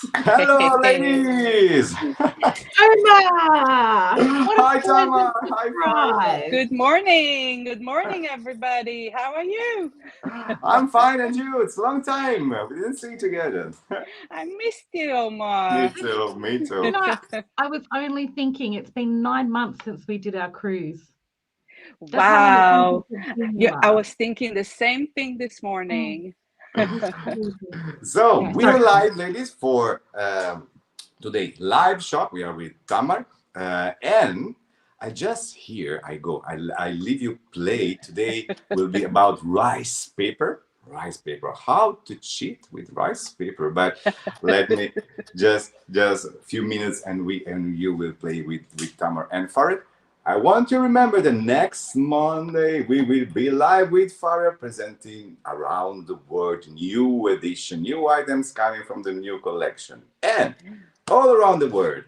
Hello, ladies. Omar! What a Hi, pleasant Tamar. Hi, Farah. surprise. Good morning. Good morning, everybody. How are you? I'm fine, and you? It's a long time. We didn't see together. I missed you, Me Omar. too. Me You too. know, I was only thinking it's been 9 months since we did our cruise. That's how long it seems Wow. since we've been Yeah, I together. was thinking the same thing this Mm, morning. it was crazy. So Okay, we sorry. are live, ladies, for today live shop. We are with Tamar, and I just here I go. I leave you play. Today will be about rice paper. Rice paper. How to cheat with rice paper? But let me just a few minutes, and we and you will play with Tamar and Farid. I want you to remember the next Monday we will be live with Farah presenting around the world new edition, new items coming from the new collection, and all around the world.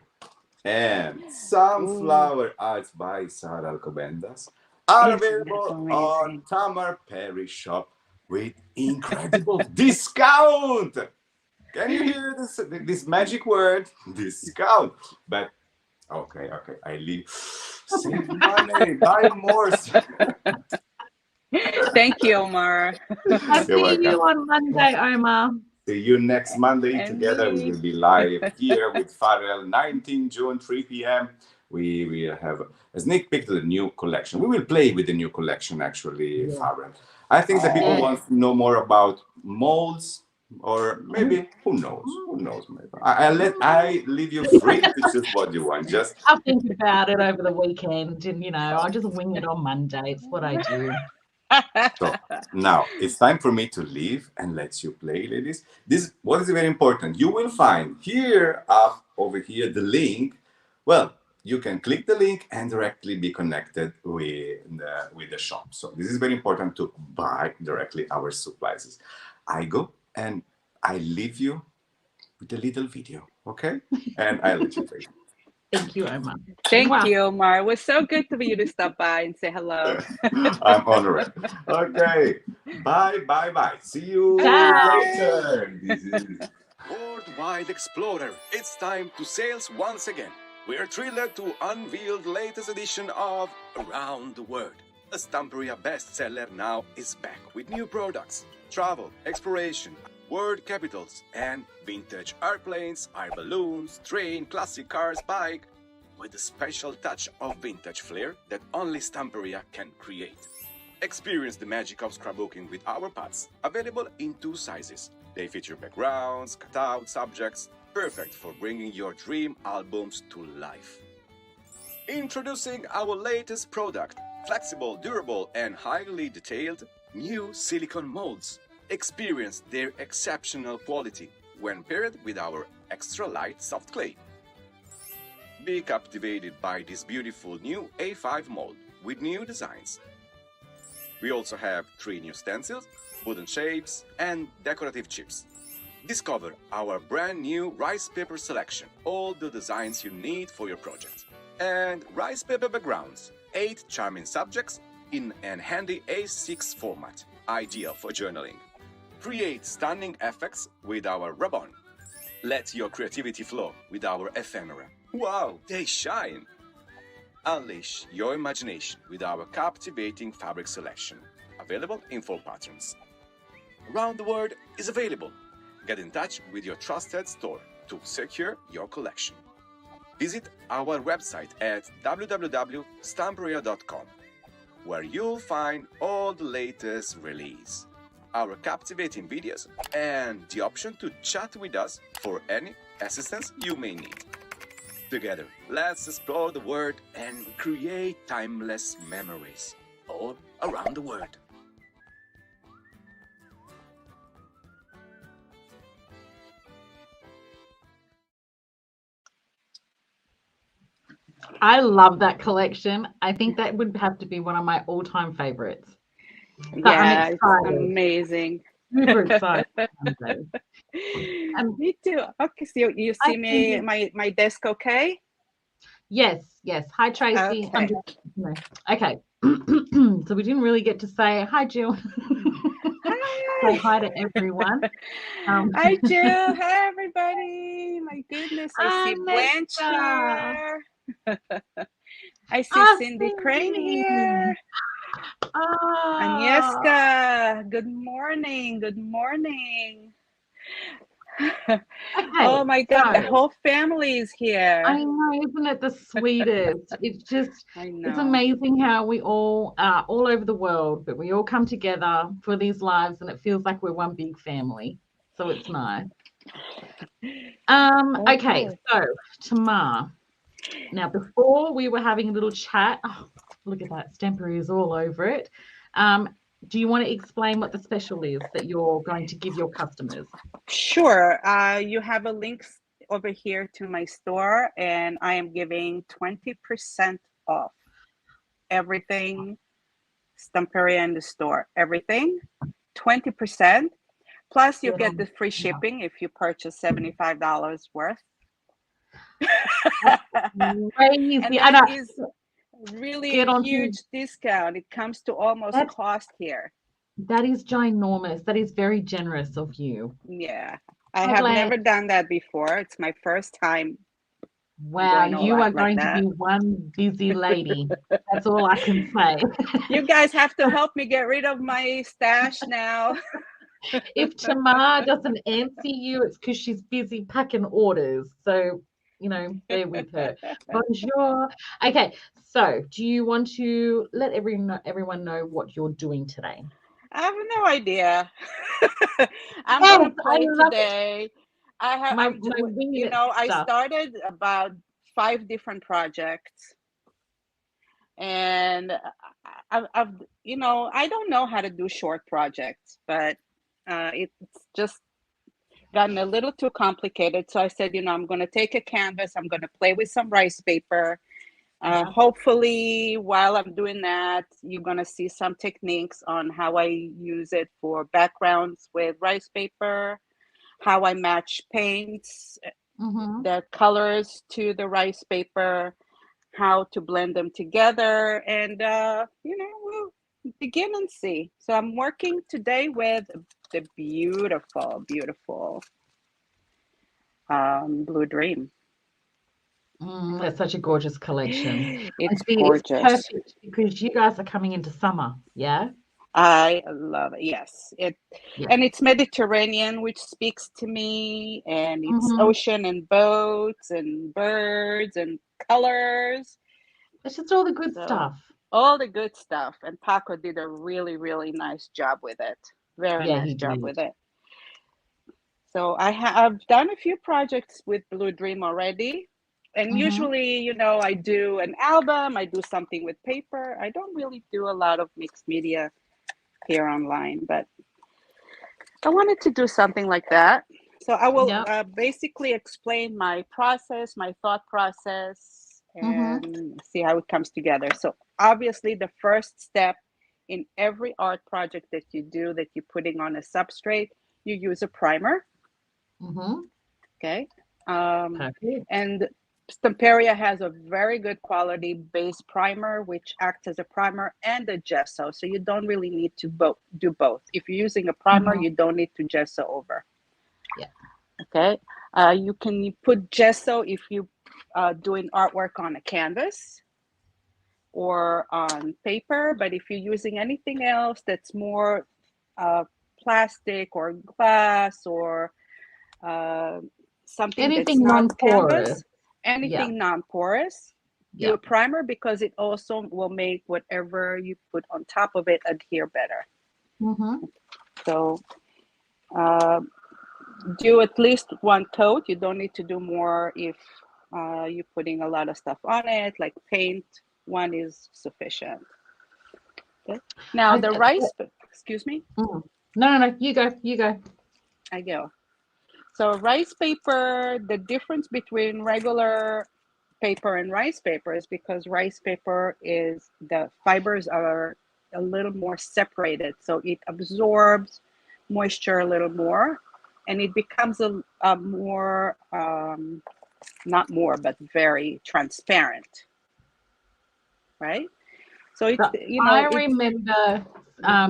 And Ooh, sunflower arts by Sara Alcobendas are isn't that available on amazing? Tamar Perry shop with incredible discount. Can you hear this magic word? Discount. But okay. I leave. Save money, buy more. Thank you, Omar. I'll You're see welcome. you on Monday, Omar. See you next Monday And together. We me. will be live here with Farrell, 19 June, 3 p.m. We will have a sneak peek to the new collection. We will play with the new collection, actually, Yeah. Farrell. I think that people Oh, Yes. want to know more about molds, or Mm, maybe who knows? Who mm, knows? Maybe I leave you free to choose what you want. Just I'll think about it over the weekend and, I'll just wing it on Monday. It's what I do. so now it's time for me to leave and let you play, ladies. This what is very important. You will find here up over here the link. Well, you can click the link and directly be connected with the shop. So this is very important to buy directly our supplies. I go and I leave you with a little video, okay? And I let you play. Thank you, Omar. thank Mwah. you, Omar. It was so good for you to stop by and say hello. I'm honored. Okay. Bye. See you Ciao. Bye. later. This is Worldwide Explorer. It's time to sails once again. We're thrilled to unveil the latest edition of Around the World. A Stamperia bestseller now is back with new products, travel, exploration, world capitals, and vintage airplanes, air balloons, train, classic cars, bike, with a special touch of vintage flair that only Stamperia can create. Experience the magic of scrapbooking with our pads, available in two sizes. They feature backgrounds, cutout subjects, perfect for bringing your dream albums to life. Introducing our latest product, flexible, durable, and highly detailed new silicone molds. Experience their exceptional quality when paired with our extra light soft clay. Be captivated by this beautiful new A5 mold with new designs. We also have 3 new stencils, wooden shapes, and decorative chips. Discover our brand new rice paper selection, all the designs you need for your project. And rice paper backgrounds, 8 charming subjects in an handy A6 format, ideal for journaling. Create stunning effects with our ribbon. Let your creativity flow with our ephemera. Wow, they shine! Unleash your imagination with our captivating fabric selection, available in 4 patterns. Around the World is available. Get in touch with your trusted store to secure your collection. Visit our website at www.stamperia.com, where you'll find all the latest release, our captivating videos, and the option to chat with us for any assistance you may need. Together, let's explore the world and create timeless memories all around the world. I love that collection. I think that would have to be one of my all-time favorites. So I'm Yeah, it's excited, amazing. super excited. Monday. Um, Me too. Okay, so you I see think me my desk okay? yes. Hi, Tracy. I'm Okay. just okay. So we didn't really get to say hi, Jill. say hi to everyone. Hi, Jill. Hi, everybody. My goodness, I see Blanche Anessa. here. I see Cindy Crane here. Agnieszka, good morning. Good morning. Okay, Oh my God, so the whole family is here. I know, isn't it the sweetest? It's just, it's amazing how we all are all over the world, but we all come together for these lives and it feels like we're one big family. So it's nice. Okay, so Tamar. Now, before we were having a little chat, oh, look at that, Stampery is all over it. Do you want to explain what the special is that you're going to give your customers? Sure. You have a link over here to my store, and I am giving 20% off everything Stamperia in the store. Everything, 20%. Plus, you get the free shipping if you purchase $75 worth. Crazy. And that is really a huge discount. It comes to almost cost here. That is ginormous. That is very generous of you. Yeah. I have never done that before. It's my first time. Wow, you are going to be one busy lady. That's all I can say. You guys have to help me get rid of my stash now. If Tamar doesn't answer you, it's because she's busy packing orders. So, you know, bear with her. Bonjour. Okay, so do you want to let everyone know what you're doing today? I have no idea. I'm going to play today. I started about 5 different projects, and I don't know how to do short projects, but it's just gotten a little too complicated. So I said, I'm going to take a canvas. I'm going to play with some rice paper. Hopefully, while I'm doing that, you're going to see some techniques on how I use it for backgrounds with rice paper, how I match paints, the colors to the rice paper, how to blend them together, and, we'll begin and see. So I'm working today with the beautiful, beautiful Blue Dream. That's such a gorgeous collection. It's gorgeous. It's perfect because you guys are coming into summer, yeah? I love it. Yes, and it's Mediterranean, which speaks to me, and it's ocean and boats and birds and colors. It's just all the good stuff. All the good stuff. And Paco did a really, really nice job with it. Very nice job with it. So I've done a few projects with Blue Dream already. And usually, I do an album, I do something with paper. I don't really do a lot of mixed media here online, but I wanted to do something like that. So I will basically explain my process, my thought process, and see how it comes together. So obviously, the first step in every art project that you do, that you're putting on a substrate, you use a primer. Okay. And Stamperia has a very good quality base primer, which acts as a primer and a gesso. So you don't really need to do both. If you're using a primer, you don't need to gesso over. Yeah. Okay. You can put gesso if you doing artwork on a canvas or on paper. But if you're using anything else that's more plastic or glass or something that's not canvas, anything non-porous, do a primer, because it also will make whatever you put on top of it adhere better. So do at least one coat. You don't need to do more if you're putting a lot of stuff on it, like paint. One is sufficient. Okay. Now the rice, excuse me? No, you go. I go. So rice paper, the difference between regular paper and rice paper is because rice paper is, the fibers are a little more separated. So it absorbs moisture a little more, and it becomes a more, not more, but very transparent, right? So it's, I remember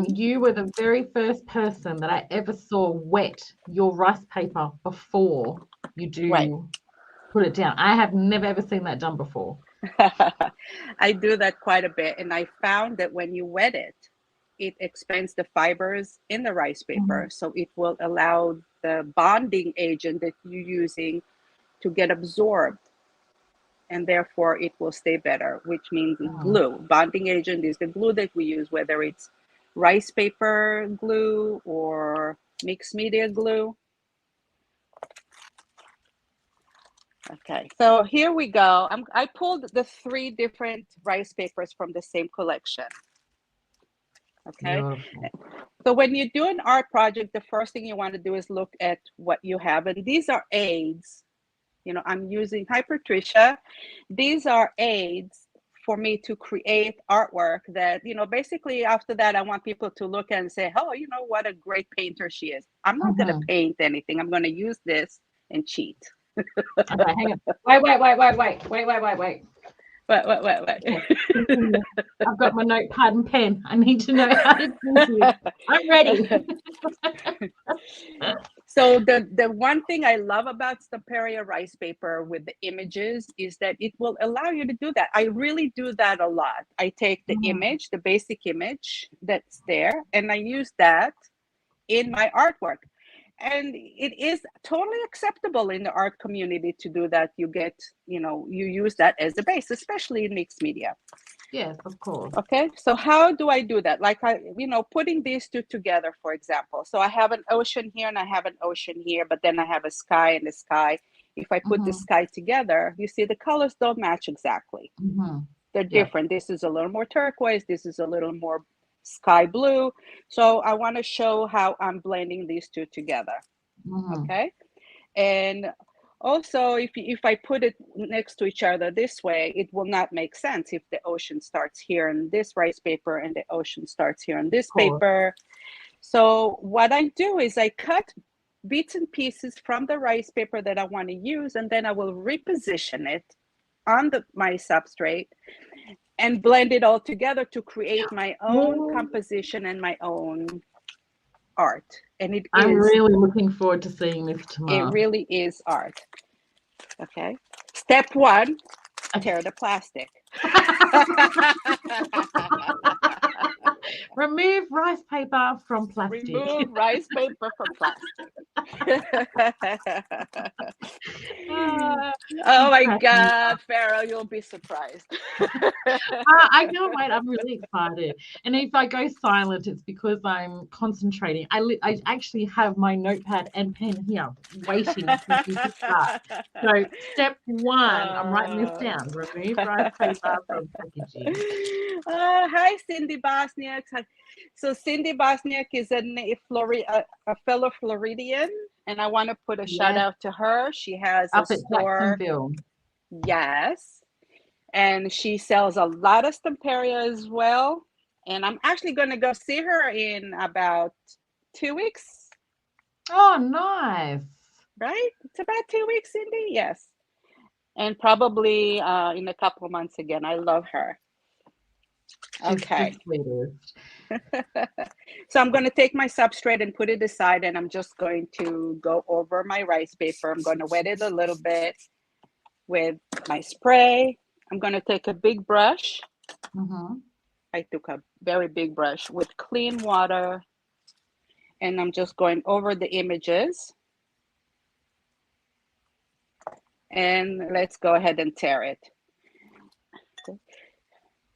you were the very first person that I ever saw wet your rice paper before you do put it down. I have never ever seen that done before. I do that quite a bit, and I found that when you wet it, it expands the fibers in the rice paper, so it will allow the bonding agent that you're using to get absorbed, and therefore it will stay better, which means glue. Bonding agent is the glue that we use, whether it's rice paper glue or mixed media glue. Okay, so here we go. I pulled the 3 different rice papers from the same collection. Okay, so when you do an art project, the first thing you want to do is look at what you have, and these are aids. You know, I'm using, hi Patricia, these are aids for me to create artwork that, you know, basically after that I want people to look and say, oh, you know, what a great painter she is. I'm not going to paint anything. I'm going to use this and cheat. Okay, hang on. Wait. What? Okay. I've got my notepad and pen. I need to know how to do this. I'm ready. So the one thing I love about Stamperia rice paper with the images is that it will allow you to do that. I really do that a lot. I take the image, the basic image that's there, and I use that in my artwork. And it is totally acceptable in the art community to do that. You get, you know, you use that as a base, especially in mixed media. Yes, of course. Okay, so how do I do that? Like putting these 2 together, for example. So I have an ocean here and I have an ocean here, but then I have a sky and a sky. If I put the sky together, you see the colors don't match exactly. They're different. This is a little more turquoise. This is a little more sky blue. So I want to show how I'm blending these 2 together. Okay, and also if I put it next to each other this way, it will not make sense if the ocean starts here in this rice paper and the ocean starts here on this paper. So what I do is I cut bits and pieces from the rice paper that I want to use, and then I will reposition it on my substrate and blend it all together to create my own composition and my own art. And I'm really looking forward to seeing this tomorrow. It really is art. Okay. Step 1, tear the plastic. Remove rice paper from plastic. Remove rice paper from plastic. Oh my God, Farrell, you'll be surprised. I can't wait. I'm really excited. And if I go silent, it's because I'm concentrating. I actually have my notepad and pen here waiting for you to start. So step 1, I'm writing this down. Remove rice paper from packaging. Hi, Cindy Bosniak. So Cindy Bosniak is a fellow Floridian, and I want to put a shout out to her. She has up a at store. Jacksonville. Yes, and she sells a lot of Stamperia as well. And I'm actually going to go see her in about 2 weeks. Oh, nice. Right? It's about 2 weeks, Cindy. Yes. And probably in a couple of months again. I love her. Okay. So I'm going to take my substrate and put it aside, and I'm just going to go over my rice paper. I'm going to wet it a little bit with my spray. I'm going to take a big brush. I took a very big brush with clean water, and I'm just going over the images. And let's go ahead and tear it.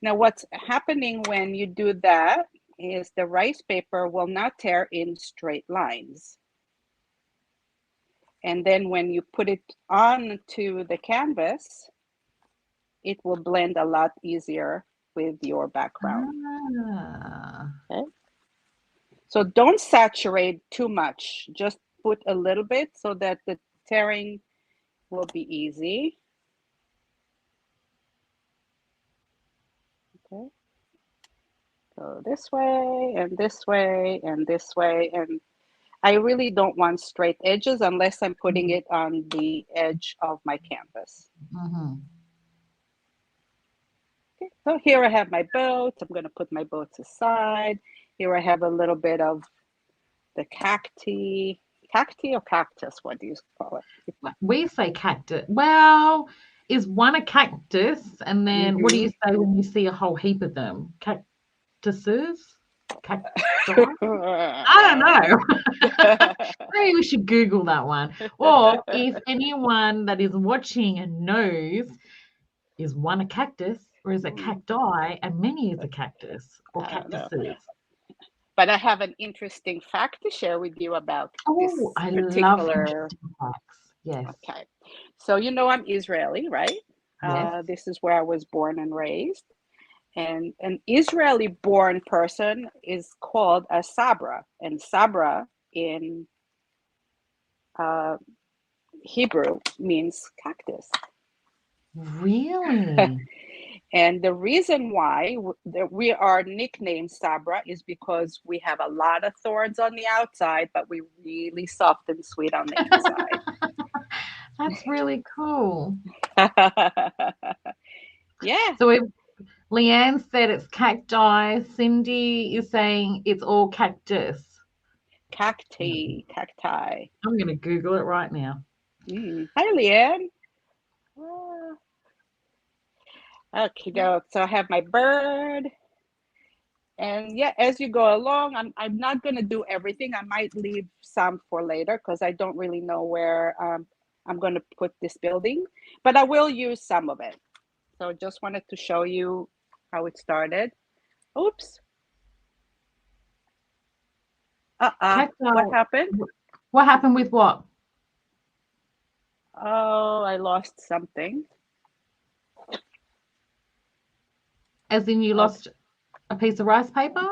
Now, what's happening when you do that is the rice paper will not tear in straight lines. And then when you put it onto the canvas, it will blend a lot easier with your background. Okay. So don't saturate too much. Just put a little bit so that the tearing will be easy. Okay. Go this way and this way and this way. And I really don't want straight edges unless I'm putting it on the edge of my canvas. Okay, so here I have my boats. I'm going to put my boats aside. Here I have a little bit of the cacti or cactus. What do you call it? We say cactus. Well, is one a cactus? And then what do you say when you see a whole heap of them? Cactuses? Cacti? I don't know. Maybe we should Google that one. Or if anyone that is watching knows, is one a cactus or is it cacti and many is a cactus or cactuses? But I have an interesting fact to share with you about this I particular. love interesting facts. Yes. Okay. So I'm Israeli, right? Yes. This is where I was born and raised. And an Israeli-born person is called a sabra. And sabra in Hebrew means cactus. Really? And the reason why we are nicknamed Sabra is because we have a lot of thorns on the outside, but we're really soft and sweet on the inside. That's really cool. Yeah. So if Leanne said it's cacti, Cindy is saying it's all cactus. Cacti. I'm going to Google it right now. Hi, Leanne. Okay, so I have my bird. And yeah, as you go along, I'm not going to do everything. I might leave some for later because I don't really know where I'm going to put this building, but I will use some of it. So just wanted to show you how it started. Oops. What happened? What happened with what? Oh, I lost something. As in you lost a piece of rice paper?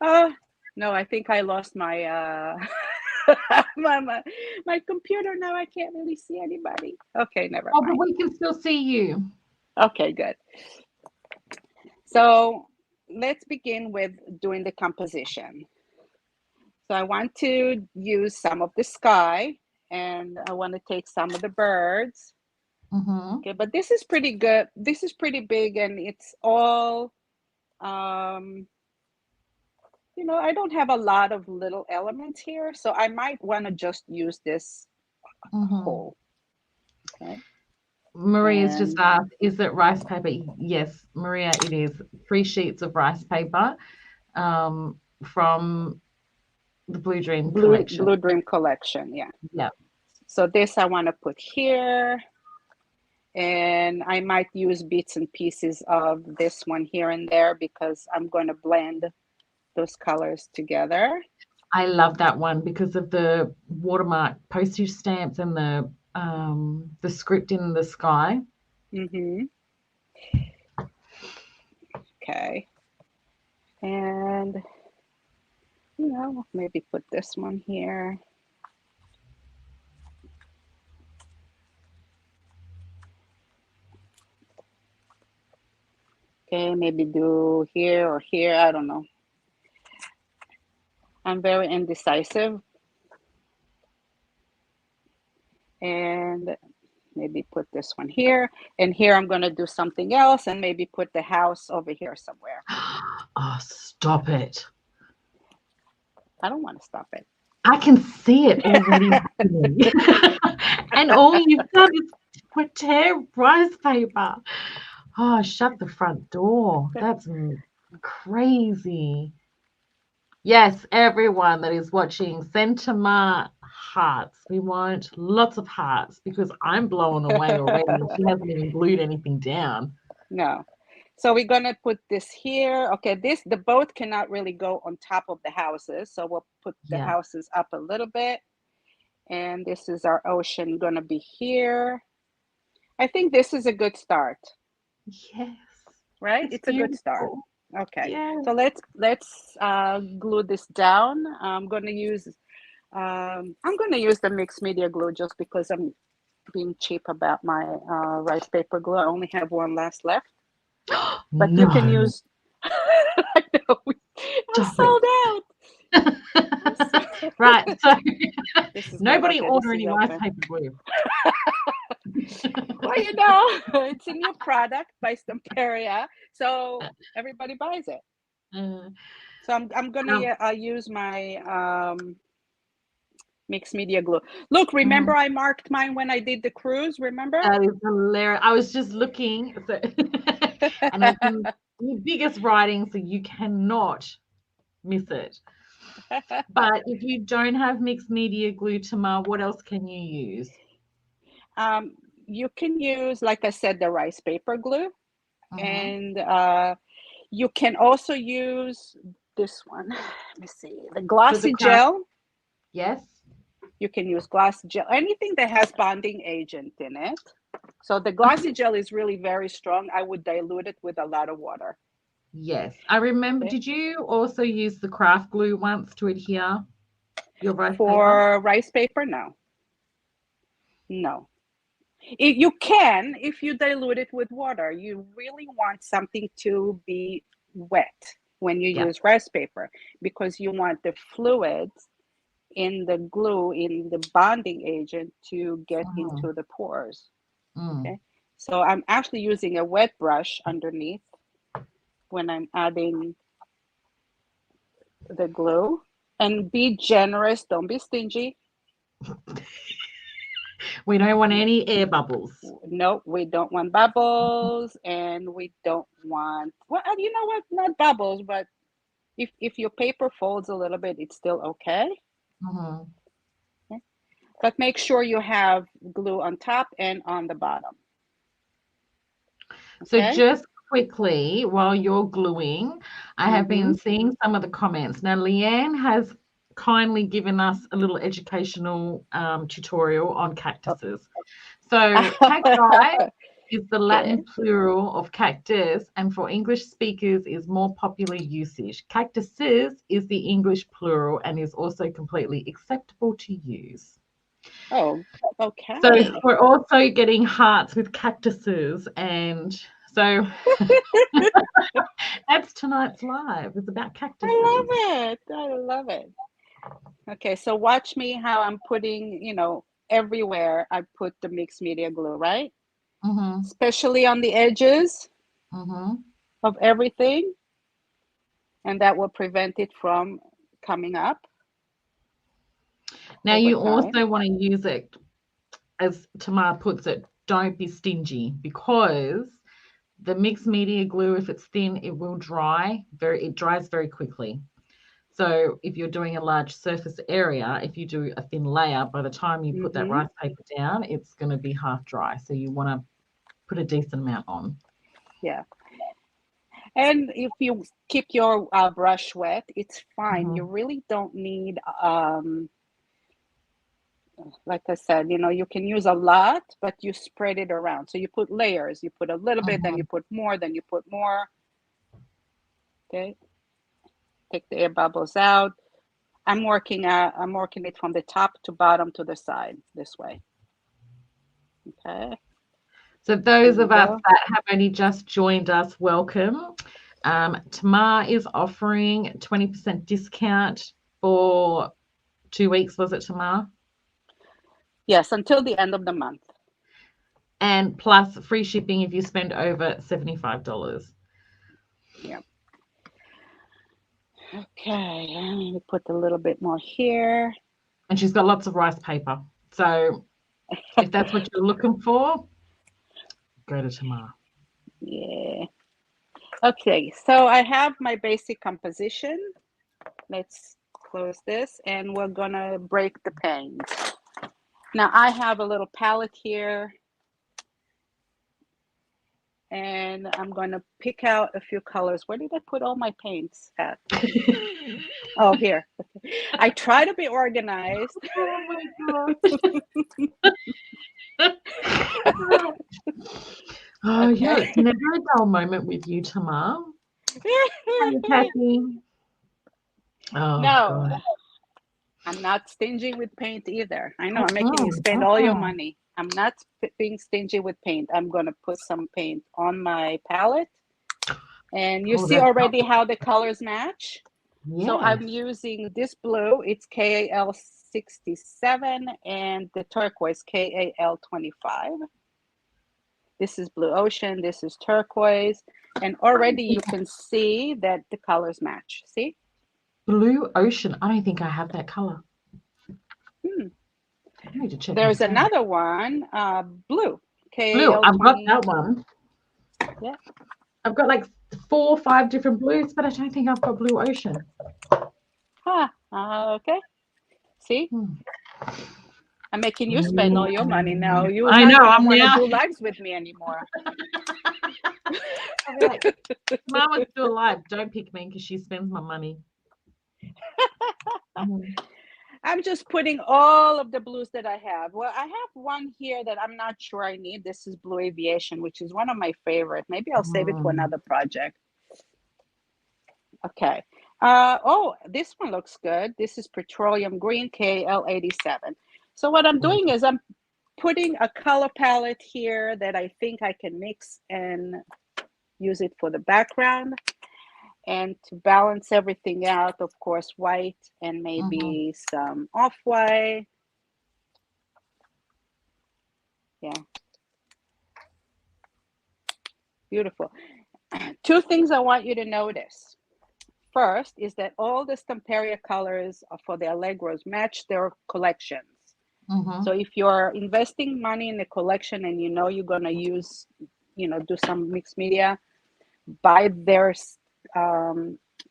No, I think I lost my my computer now. I can't really see anybody. Okay, never mind. But we can still see you. Okay, good. So let's begin with doing the composition. So I want to use some of the sky and I want to take some of the birds. Okay, but this is pretty good. This is pretty big and it's all, I don't have a lot of little elements here. So I might want to just use this whole. Okay. Maria's just asked, is it rice paper? Yes, Maria, it is. 3 sheets of rice paper from the Blue Dream collection. Blue Dream collection, yeah. Yeah. So this I want to put here. And I might use bits and pieces of this one here and there because I'm going to blend those colors together. I love that one because of the watermark postage stamps and the script in the sky. Okay. And, maybe put this one here. Okay, maybe do here or here. I don't know. I'm very indecisive. And maybe put this one here. And here I'm going to do something else and maybe put the house over here somewhere. Oh, stop it. I don't want to stop it. I can see it already happening. And all you've done is put tear rice paper. Oh, shut the front door. That's crazy. Yes, everyone that is watching, send Tamar hearts. We want lots of hearts because I'm blown away already. She hasn't even glued anything down. No. So we're going to put this here. Okay, the boat cannot really go on top of the houses. So we'll put the houses up a little bit. And this is our ocean going to be here. I think this is a good start. Yes. Right? It's a good start. Okay. Yes. So let's glue this down. I'm going to use the mixed media glue just because I'm being cheap about my rice paper glue. I only have one last left. But you can use. I know. I'm sold out. Right. So nobody order any rice paper glue. Well, it's a new product by Tamar Perry, so everybody buys it. So I'm gonna use my mixed media glue. Look, remember I marked mine when I did the cruise, remember? That is hilarious. I was just looking, so and it's in the biggest writing, so you cannot miss it. But if you don't have mixed media glue, Tamar, what else can you use? You can use, like I said, the rice paper glue, and you can also use this one. Let me see, the glossy gel. Yes. You can use glossy gel, anything that has bonding agent in it. So the glossy gel is really very strong. I would dilute it with a lot of water. Yes, I remember. Okay. Did you also use the craft glue once to adhere your rice paper? Rice paper, no. You can, if you dilute it with water. You really want something to be wet when you use rice paper, because you want the fluids in the glue, in the bonding agent, to get into the pores. Okay, so I'm actually using a wet brush underneath when I'm adding the glue. And be generous, don't be stingy. We don't want any air bubbles. No, we don't want bubbles, and we don't want, well, you know what, not bubbles, but if your paper folds a little bit, it's still okay. Okay. But make sure you have glue on top and on the bottom. Okay? So just quickly, while you're gluing, I have been seeing some of the comments. Now, Leanne has kindly given us a little educational tutorial on cactuses. So cacti is the Latin plural of cactus, and for English speakers is more popular usage. Cactuses is the English plural and is also completely acceptable to use. Oh, okay. So we're also getting hearts with cactuses, and so that's tonight's live. It's about cactuses. I love it. Okay, so watch me how I'm putting, everywhere I put the mixed media glue, right? Especially on the edges of everything. And that will prevent it from coming up. Now, you also want to use it, as Tamar puts it, don't be stingy, because the mixed media glue, if it's thin, it will dry. It dries very quickly. So if you're doing a large surface area, if you do a thin layer, by the time you put that rice paper down, it's going to be half dry. So you want to put a decent amount on. Yeah. And if you keep your brush wet, it's fine. You really don't need, like I said, you can use a lot, but you spread it around. So you put layers. You put a little bit, then you put more, then you put more. Okay. Take the air bubbles out. I'm working it from the top to bottom to the side this way. Okay. So those of us that have only just joined us, welcome. Tamar is offering 20% discount for 2 weeks, was it, Tamar? Yes, until the end of the month. And plus free shipping if you spend over $75. Yeah. Okay, let me put a little bit more here. And she's got lots of rice paper. So if that's what you're looking for, go to Tamar. Yeah. Okay, so I have my basic composition. Let's close this, and we're gonna break the paint. Now I have a little palette here, and I'm gonna pick out a few colors. Where did I put all my paints at? Oh, here. I try to be organized. Oh my God. Oh, yeah, it's never a dull moment with you, Tamar. Hi, Kathy. Oh, no, God. I'm not stingy with paint either. I know I'm making you spend all your money. I'm not being stingy with paint. I'm going to put some paint on my palette. And you see already how the colors match. Yes. So I'm using this blue. It's KAL 67 and the turquoise KAL 25. This is blue ocean. This is turquoise. And already you can see that the colors match. See? Blue Ocean. I don't think I have that color. Hmm. I need to check. There's another one, blue. Blue. I've got KL20. that one. Yeah. I've got like 4 or 5 different blues, but I don't think I've got Blue Ocean. Okay. See? I'm making you spend all your money now. You're I not know. gonna I'm want to now. do lives with me anymore. I'll be like, Mom wants to do a live. Don't pick me because she spends my money. I'm just putting all of the blues that I have. Well, I have one here that I'm not sure I need. This is Blue Aviation, which is one of my favorite. Maybe I'll save it for another project. Okay. Oh, this one looks good. This is Petroleum Green KL87. So what I'm doing is I'm putting a color palette here that I think I can mix and use it for the background. And to balance everything out, of course, white and maybe some off-white. Yeah. Beautiful. 2 things I want you to notice. First is that all the Stamperia colors for the Allegros match their collections. So if you're investing money in a collection and you know you're going to use, do some mixed media, buy their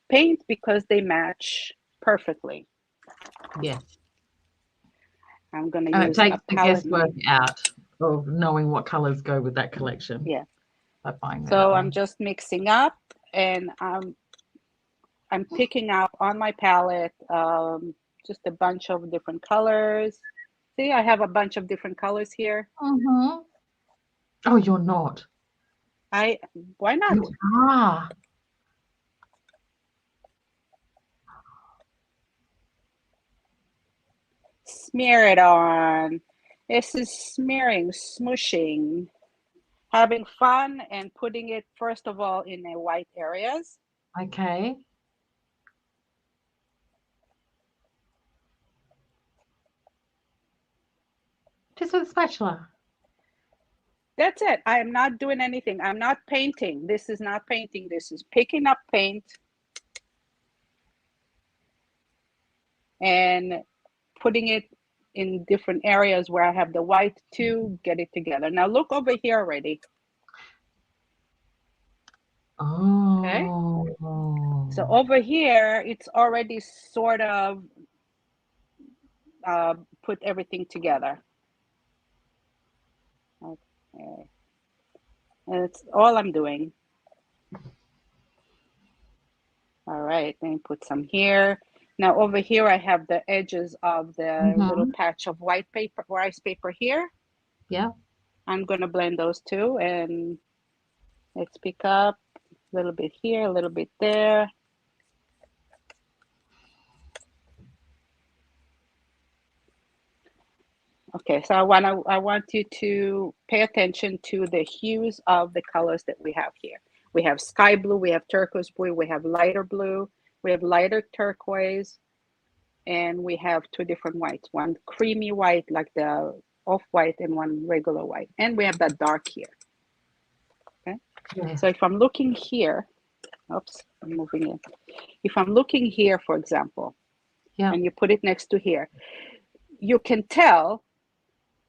paint because they match perfectly. Yes. I'm going to and use it takes a the palette. guesswork out of knowing what colors go with that collection. Yeah. By buying So I'm just mixing up, and I'm picking up on my palette just a bunch of different colors. See, I have a bunch of different colors here. Oh, you're not. Why not? You are. Smear it on. This is smearing, smooshing, having fun, and putting it first of all in the white areas. Okay. Just with a spatula. That's it. I am not doing anything. I'm not painting. This is not painting. This is picking up paint and putting it in different areas where I have the white to get it together. Now look over here already. Oh. Okay. So over here, it's already sort of put everything together. Okay. And it's all I'm doing. All right, then put some here. Now over here, I have the edges of the little patch of white paper, rice paper here. Yeah. I'm going to blend those two, and let's pick up a little bit here, a little bit there. Okay, so I want you to pay attention to the hues of the colors that we have here. We have sky blue, we have turquoise blue, we have lighter blue, we have lighter turquoise, and we have 2 different whites. One creamy white, like the off-white, and one regular white. And we have that dark here. Okay. Yeah. So if I'm looking here, oops, I'm moving it. If I'm looking here, for example, and you put it next to here, you can tell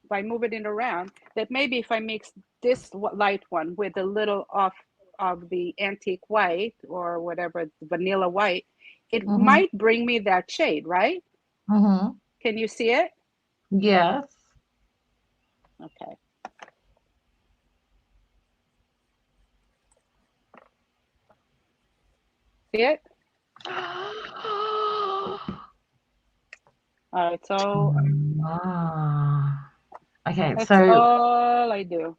by moving it around that maybe if I mix this light one with a little of the antique white or whatever, vanilla white, it might bring me that shade, right? Can you see it? Yes. Okay. See it? All right, so okay, that's so all I do.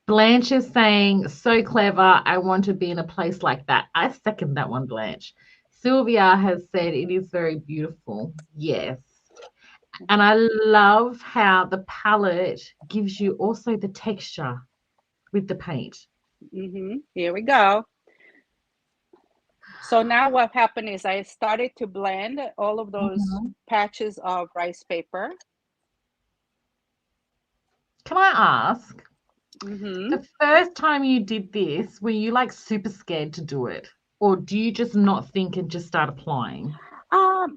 Blanche is saying, so clever. I want to be in a place like that. I second that one, Blanche. Sylvia has said it is very beautiful. Yes. And I love how the palette gives you also the texture with the paint. Here we go. So now what happened is I started to blend all of those patches of rice paper. Can I ask, the first time you did this, were you like super scared to do it? Or do you just not think and just start applying?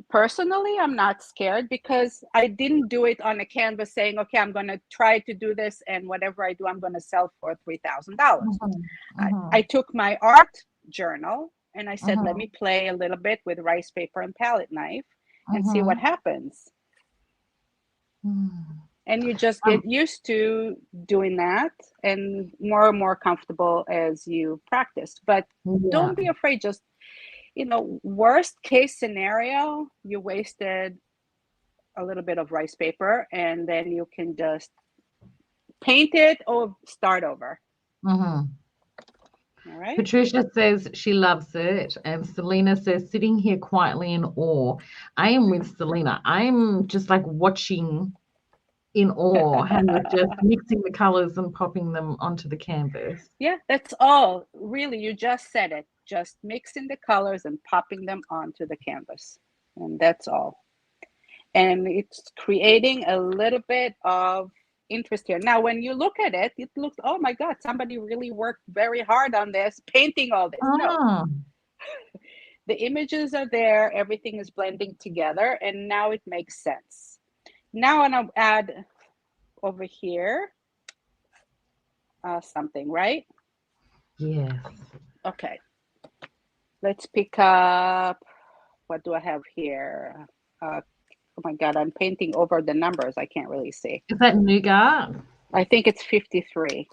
Personally, I'm not scared because I didn't do it on a canvas saying, okay, I'm going to try to do this, and whatever I do, I'm going to sell for $3,000. I took my art journal and I said, let me play a little bit with rice paper and palette knife and see what happens. And you just get used to doing that and more comfortable as you practice. But don't be afraid. Just, worst case scenario, you wasted a little bit of rice paper, and then you can just paint it or start over. All right. Patricia says she loves it, and Selena says, sitting here quietly in awe. I am with Selena. I'm just like watching in awe how you're just mixing the colors and popping them onto the canvas. Yeah, that's all. Really, you just said it. Just mixing the colors and popping them onto the canvas. And that's all. And it's creating a little bit of interest here. Now, when you look at it, it looks, oh my God, somebody really worked very hard on this, painting all this. No. The images are there. Everything is blending together. And now it makes sense. Now I'm going to add over here something, right? Yes. Okay. Let's pick up, what do I have here? Oh my God, I'm painting over the numbers. I can't really see. Is that nougat? I think it's 53.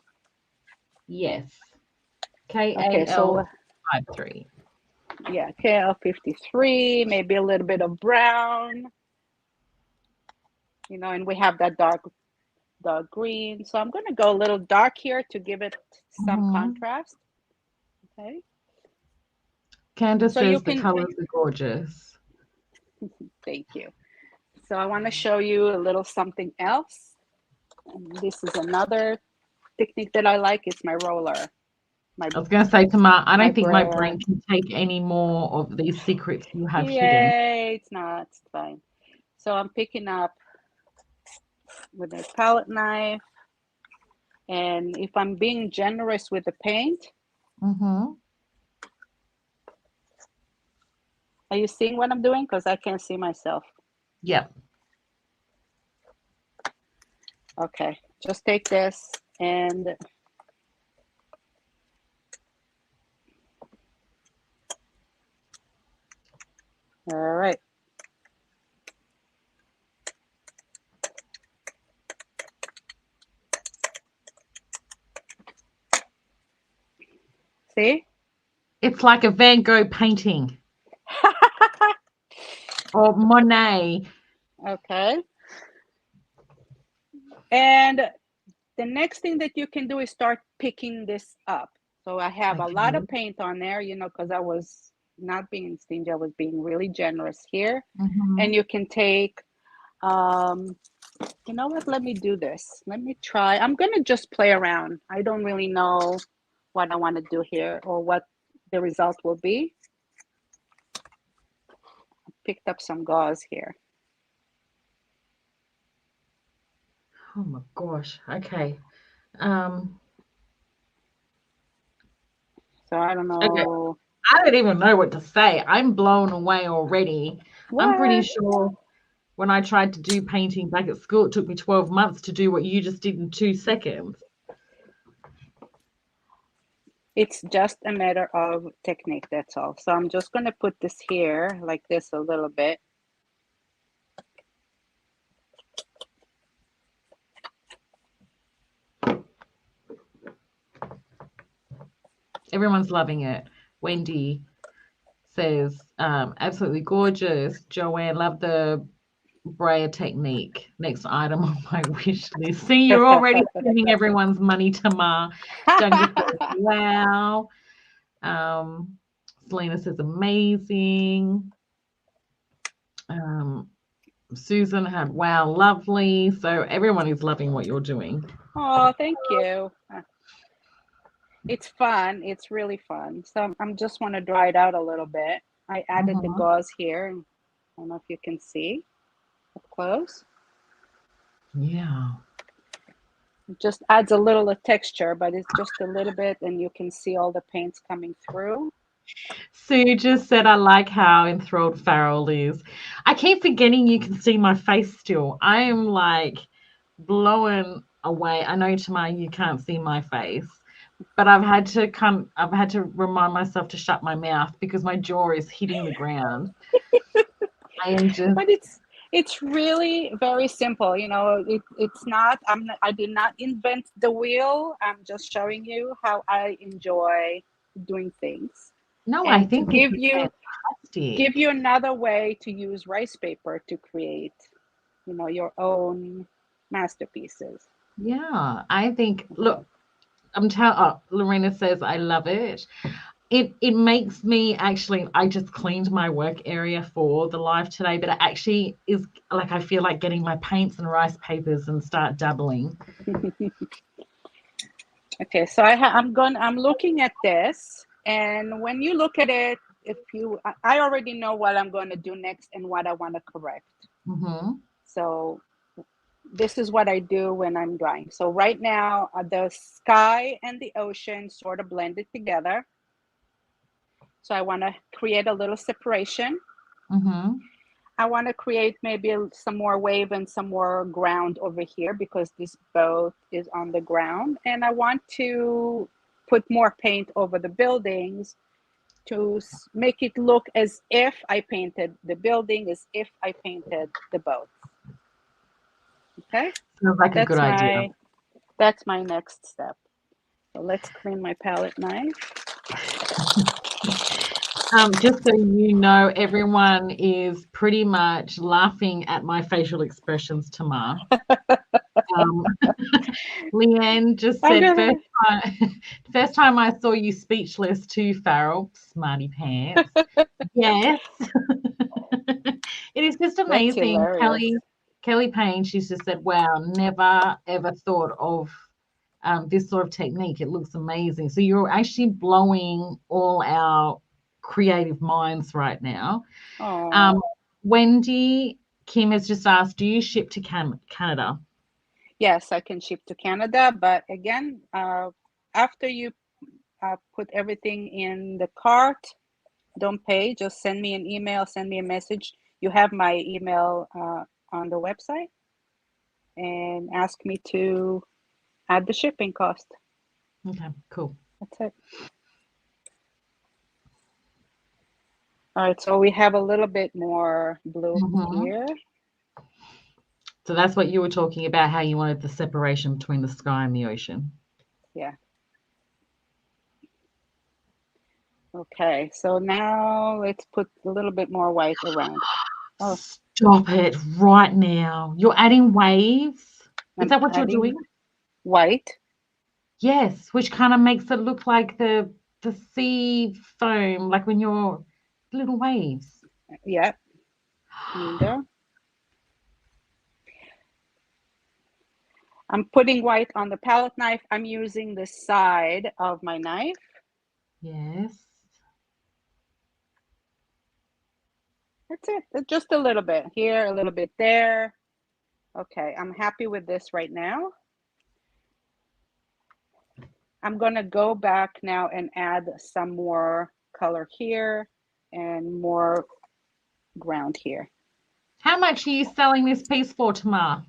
Yes. KAL53. Yeah, KL53, maybe a little bit of brown. And we have that dark green. So I'm going to go a little dark here to give it some contrast. Okay. Candace says the colors are gorgeous. Thank you. So I want to show you a little something else. And this is another technique that I like. It's my roller. I was going to say, Tamar, I don't think my brain can take any more of these secrets you have hidden. Yay, it's not. It's fine. So I'm picking up with a palette knife. And if I'm being generous with the paint, are you seeing what I'm doing? Because I can't see myself. Yep. Okay, just take this and all right. See? It's like a Van Gogh painting. Or Monet. Okay. And the next thing that you can do is start picking this up. So I have a lot of paint on there, because I was not being stingy. I was being really generous here. And you can take, you know what? Let me do this. Let me try. I'm going to just play around. I don't really know what I want to do here or what the result will be. I picked up some gauze here. Oh my gosh. Okay. So I don't know. Okay. I don't even know what to say. I'm blown away already. What? I'm pretty sure when I tried to do painting back at school, it took me 12 months to do what you just did in 2 seconds. It's just a matter of technique, that's all. So I'm just going to put this here like this a little bit. Everyone's loving it. Wendy says, absolutely gorgeous. Joanne, love the brayer technique. Next item on my wish list. See, you're already spending everyone's money, Tamar. Dunga says, wow. Selena says, amazing. Susan had, wow, lovely. So everyone is loving what you're doing. Oh, thank you. It's fun. It's really fun. So I'm just want to dry it out a little bit. I added the gauze here. I don't know if you can see up close. Yeah. It just adds a little texture, but it's just a little bit, and you can see all the paints coming through. Sue just said, I like how enthralled Farrell is. I keep forgetting you can see my face still. I am like blown away. I know, Tamar, you can't see my face, but I've had to remind myself to shut my mouth because my jaw is hitting the ground. I am just. But it's really very simple. You know, it's not. I did not invent the wheel. I'm just showing you how I enjoy doing things, No, I and to think this is fantastic. give you another way to use rice paper to create, you know, your own masterpieces. Yeah, I think. Look, Lorena says I love it. It makes me actually. I just cleaned my work area for the live today, but it actually is like I feel like getting my paints and rice papers and start dabbling. Okay, so I'm looking at this, and when you look at it, I already know what I'm going to do next and what I want to correct. Mm-hmm. So this is what I do when I'm drawing. So right now, the sky and the ocean sort of blended together. So I want to create a little separation. Mm-hmm. I want to create maybe some more wave and some more ground over here because this boat is on the ground. And I want to put more paint over the buildings to make it look as if I painted the building, as if I painted the boat. Okay? Sounds like a good idea. That's my next step. So let's clean my palette knife. Just so you know, everyone is pretty much laughing at my facial expressions, Tamar. Leanne just said, first time I saw you speechless too, Farrell, smarty pants. Yes. It is just amazing. Kelly Payne, she's just said, wow, never ever thought of this sort of technique. It looks amazing. So you're actually blowing all our creative minds right now. Wendy Kim has just asked, do you ship to Canada? Yes, I can ship to Canada, but again, after you put everything in the cart, don't pay, just send me an email, send me a message. You have my email on the website, and ask me to add the shipping cost. Okay, cool. That's it. All right, so we have a little bit more blue here. So that's what you were talking about, how you wanted the separation between the sky and the ocean. Yeah. Okay, so now let's put a little bit more white around. Oh. Stop it right now. You're adding waves? Is that what you're doing? White? Yes, which kind of makes it look like the sea foam, like when you're little waves. Yeah. There you go. I'm putting white on the palette knife. I'm using the side of my knife. Yes. That's it. Just a little bit here, a little bit there. Okay, I'm happy with this right now. I'm going to go back now and add some more color here and more ground here. How much are you selling this piece for, Tamar?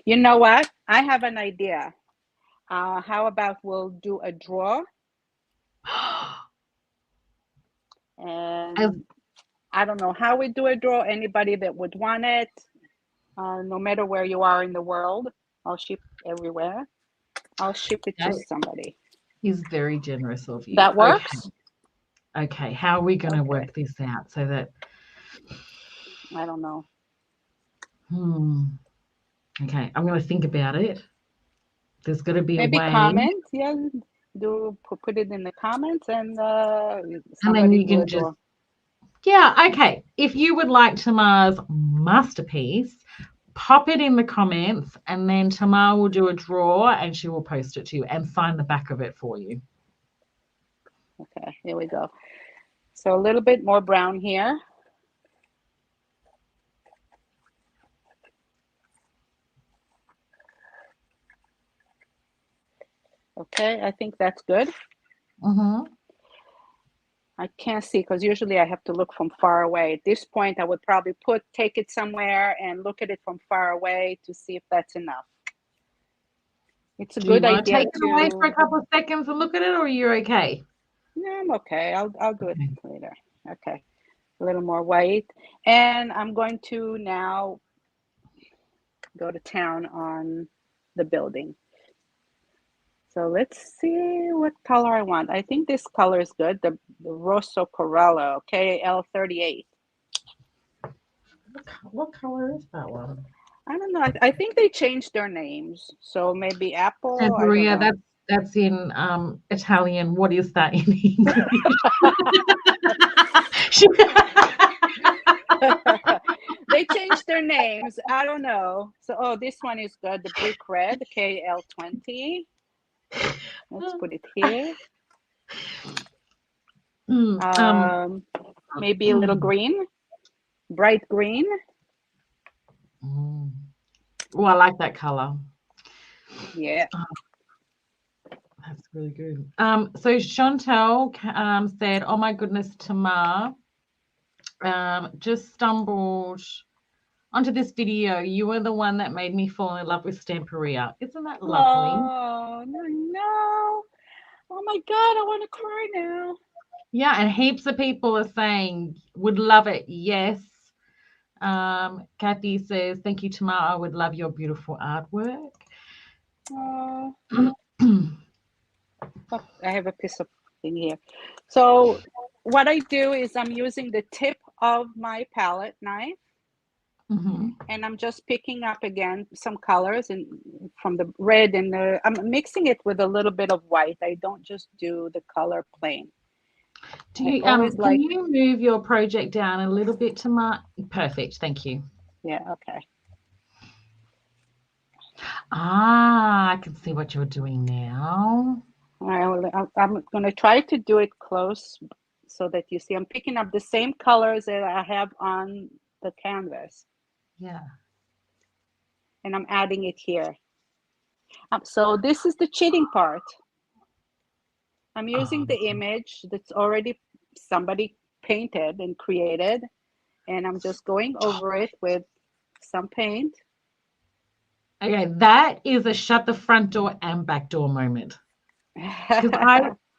You know what? I have an idea. How about we'll do a draw? And I don't know how we do a draw. Anybody that would want it, no matter where you are in the world, I'll ship everywhere. I'll ship it to somebody. He's very generous of you. That works? Okay. How are we going to work this out so that... I don't know. Okay, I'm going to think about it. There's got to be maybe a way. Comments, yeah. Put it in the comments, and then you can just... Yeah, okay. If you would like Tamar's masterpiece, pop it in the comments, and then Tamar will do a draw and she will post it to you and sign the back of it for you. Okay, here we go. So a little bit more brown here. Okay, I think that's good. I can't see because usually I have to look from far away. At this point, I would probably take it somewhere and look at it from far away to see if that's enough. It's a good idea to take it away for a couple of seconds and look at it, or are you okay? Yeah, I'm okay. I'll do it later. Okay, a little more white, and I'm going to now go to town on the building. So let's see what color I want. I think this color is good. The Rosso Corallo, KL38. What color is that one? I don't know. I think they changed their names. So maybe Apple. Maria, that's in Italian. What is that in English? They changed their names. I don't know. So, this one is good. The brick red, KL20. Let's put it here. Maybe a little green, bright green. Oh, I like that color. Yeah. That's really good. So Chantel said, "Oh my goodness, Tamar, just stumbled onto this video. You were the one that made me fall in love with Stamperia. Isn't that lovely?" Oh no! Oh my God, I want to cry now. Yeah, and heaps of people are saying would love it. Yes. Kathy says, "Thank you, Tamar. I would love your beautiful artwork." Oh. I have a piece of thing here. So what I do is I'm using the tip of my palette knife, and I'm just picking up again some colors and from the red, and I'm mixing it with a little bit of white. I don't just do the color plain. Do you can you move your project down a little bit, Tamar? Perfect, thank you. Yeah, okay. I can see what you're doing now. I'm going to try to do it close so that you see. I'm picking up the same colors that I have on the canvas. Yeah. And I'm adding it here. So this is the cheating part. I'm using the image that's already somebody painted and created, and I'm just going over it with some paint. Okay, that is a shut the front door and back door moment. Because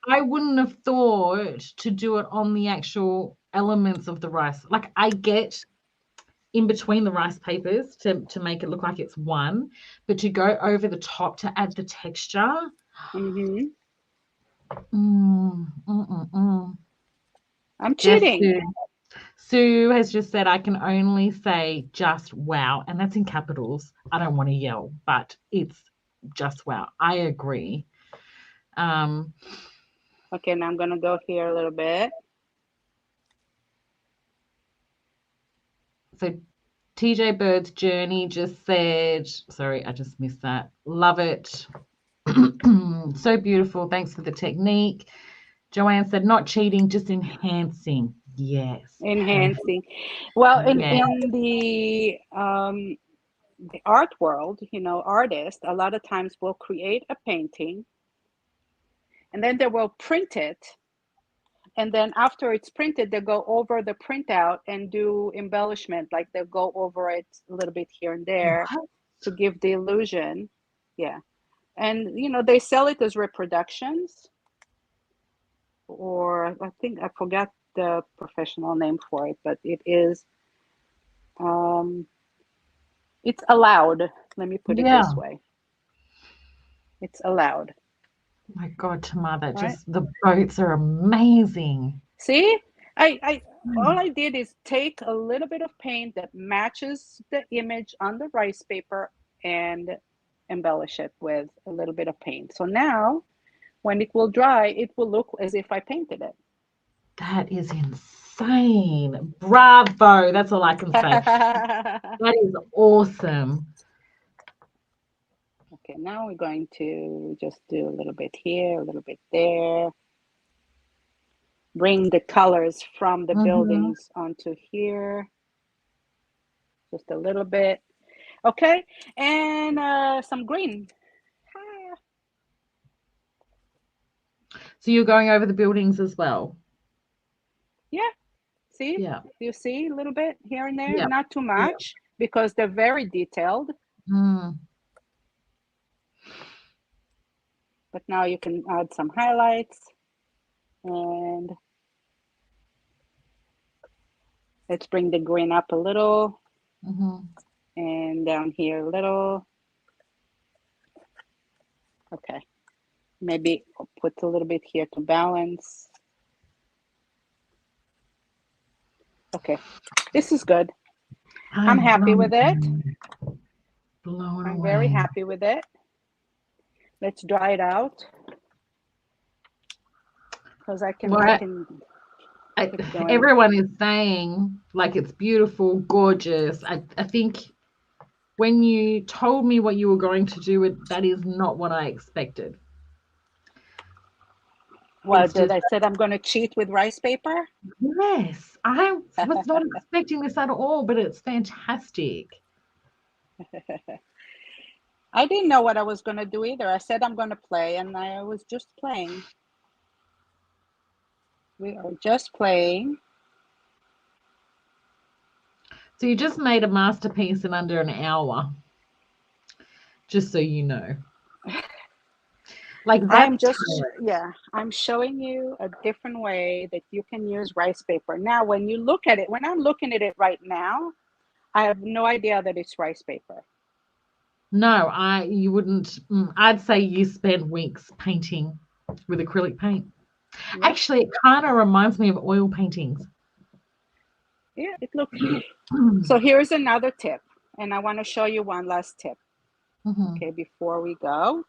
I wouldn't have thought to do it on the actual elements of the rice. Like I get in between the rice papers to make it look like it's one, but to go over the top to add the texture. I'm cheating. Yes, Sue has just said, "I can only say just wow," and that's in capitals. I don't want to yell, but it's just wow. I agree. Okay, now I'm going to go here a little bit. So TJ Bird's Journey just said, sorry, I just missed that. Love it. So beautiful. Thanks for the technique. Joanne said, "Not cheating, just enhancing." Yes. Enhancing. Well, in the art world, artists a lot of times will create a painting and then they will print it. And then after it's printed, they go over the printout and do embellishment. Like they'll go over it a little bit here and there to give the illusion. Yeah. And, they sell it as reproductions, or I think I forgot the professional name for it, but it is, it's allowed. Let me put it this way. It's allowed. Oh my God, Tamar, the boats are amazing. See, all I did is take a little bit of paint that matches the image on the rice paper and embellish it with a little bit of paint. So now when it will dry, it will look as if I painted it. That is insane. Bravo. That's all I can say. That is awesome. Okay, now we're going to just do a little bit here, a little bit there. Bring the colors from the buildings onto here. Just a little bit. Okay, and some green. So you're going over the buildings as well? Yeah. See? Yeah. You see a little bit here and there? Yeah. Not too much because they're very detailed. Mm. But now you can add some highlights. And let's bring the green up a little. Mm-hmm. And down here a little. Okay. Maybe I'll put a little bit here to balance. Okay. This is good. I'm happy with it. Blown I'm away. very happy with it. Let's dry it out. Because I can everyone is saying like it's beautiful, gorgeous. I think when you told me what you were going to do, that is not what I expected. Well, I said I'm going to cheat with rice paper? Yes, I was not expecting this at all, but it's fantastic. I didn't know what I was going to do either. I said I'm going to play, and I was just playing. We are just playing. So you just made a masterpiece in under an hour, just so you know. Like I'm showing you a different way that you can use rice paper. Now, when you look at it, when I'm looking at it right now, I have no idea that it's rice paper. No, you wouldn't. I'd say you spent weeks painting with acrylic paint. Yep. Actually, it kind of reminds me of oil paintings. Yeah, it looks. So here's another tip, and I want to show you one last tip. Mm-hmm. Okay, before we go.